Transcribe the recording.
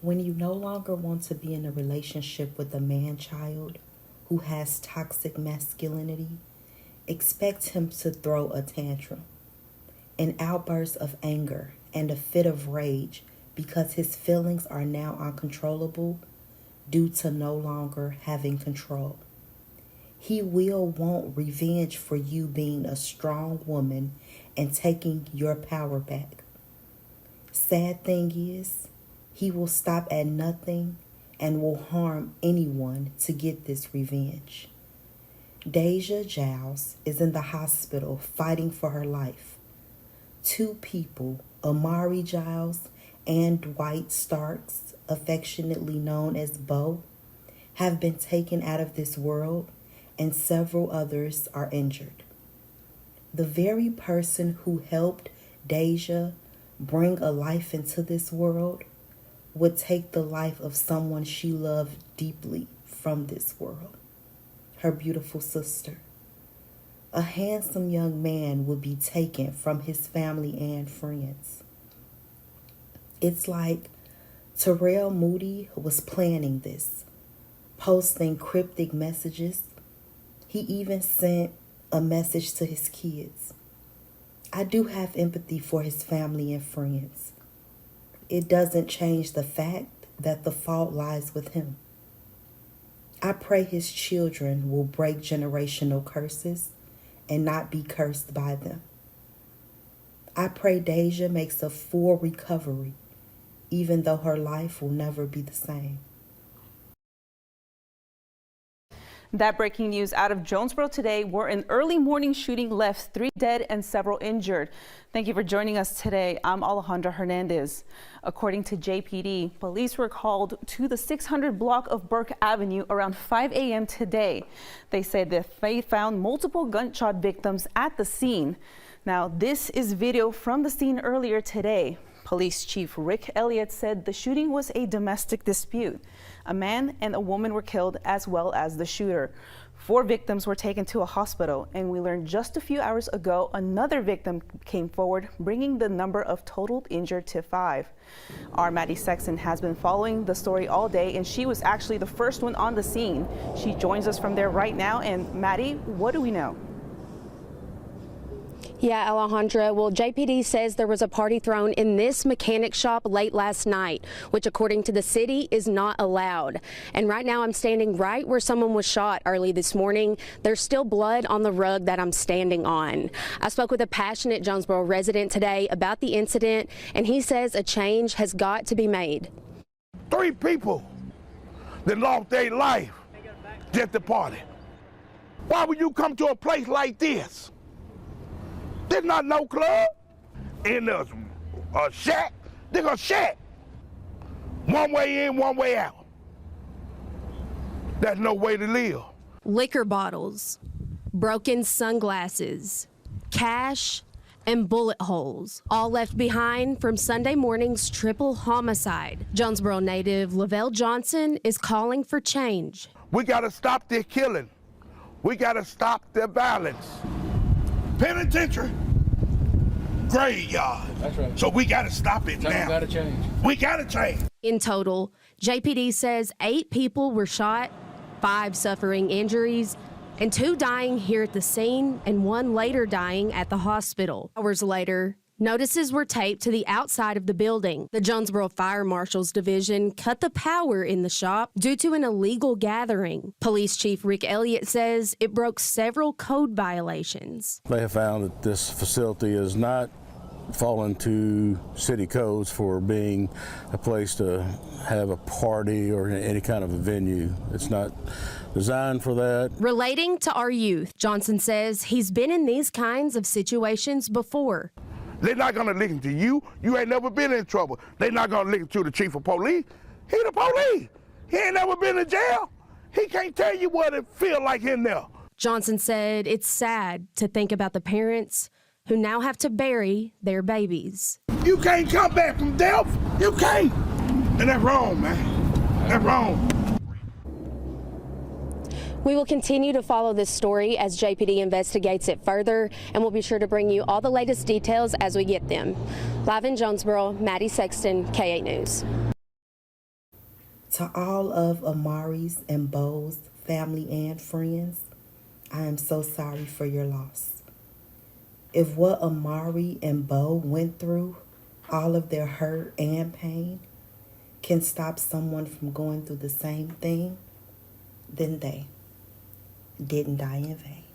When you no longer want to be in a relationship with a man-child who has toxic masculinity, expect him to throw a tantrum, an outburst of anger, and a fit of rage because his feelings are now uncontrollable due to no longer having control. He will want revenge for you being a strong woman and taking your power back. Sad thing is, he will stop at nothing and will harm anyone to get this revenge. Daja Giles is in the hospital fighting for her life. 2 people, Amari Giles and Dwight Starks, affectionately known as Bo, have been taken out of this world, and several others are injured. The very person who helped Daja bring a life into this world would take the life of someone she loved deeply from this world, her beautiful sister. A handsome young man would be taken from his family and friends. It's like Terrell Moody was planning this, posting cryptic messages. He even sent a message to his kids. I do have empathy for his family and friends. It doesn't change the fact that the fault lies with him. I pray his children will break generational curses and not be cursed by them. I pray Daja makes a full recovery, even though her life will never be the same. That breaking news out of Jonesboro today, where an early morning shooting left 3 dead and several injured. Thank you for joining us today. I'm Alejandra Hernandez. According to JPD, police were called to the 600 block of Burke Avenue around 5 a.m. today. They said that they found multiple gunshot victims at the scene. Now, this is video from the scene earlier today. Police Chief Rick Elliott said the shooting was a domestic dispute. A man and a woman were killed, as well as the shooter. 4 victims were taken to a hospital, and we learned just a few hours ago another victim came forward, bringing the number of total injured to 5. Our Maddie Sexton has been following the story all day, and she was actually the first one on the scene. She joins us from there right now. And Maddie, what do we know? Yeah, Alejandra. Well, JPD says there was a party thrown in this mechanic shop late last night, which according to the city is not allowed. And right now I'm standing right where someone was shot early this morning. There's still blood on the rug that I'm standing on. I spoke with a passionate Jonesboro resident today about the incident, and he says a change has got to be made. 3 people that lost their life just to party. Why would you come to a place like this? There's not no club. In there's a shack. There's a shack. One way in, one way out. That's no way to live. Liquor bottles, broken sunglasses, cash, and bullet holes, all left behind from Sunday morning's triple homicide. Jonesboro native Lavelle Johnson is calling for change. We gotta stop this killing. We gotta stop the violence. Penitentiary, graveyard. That's right. So we gotta stop it now. Gotta change. We gotta change. In total, JPD says 8 people were shot, 5 suffering injuries, and 2 dying here at the scene and 1 later dying at the hospital. Hours later, notices were taped to the outside of the building. The Jonesboro Fire Marshal's Division cut the power in the shop due to an illegal gathering. Police Chief Rick Elliott says it broke several code violations. They have found that this facility is not falling to city codes for being a place to have a party or any kind of a venue. It's not designed for that. Relating to our youth, Johnson says he's been in these kinds of situations before. They're not gonna listen to you. You ain't never been in trouble. They're not gonna listen to the chief of police. He the police. He ain't never been in jail. He can't tell you what it feel like in there. Johnson said it's sad to think about the parents who now have to bury their babies. You can't come back from death. You can't. And that's wrong, man. That's wrong. We will continue to follow this story as JPD investigates it further, and we'll be sure to bring you all the latest details as we get them. Live in Jonesboro, Maddie Sexton, K8 News. To all of Amari's and Bo's family and friends, I am so sorry for your loss. If what Amari and Bo went through, all of their hurt and pain, can stop someone from going through the same thing, then they didn't die in vain.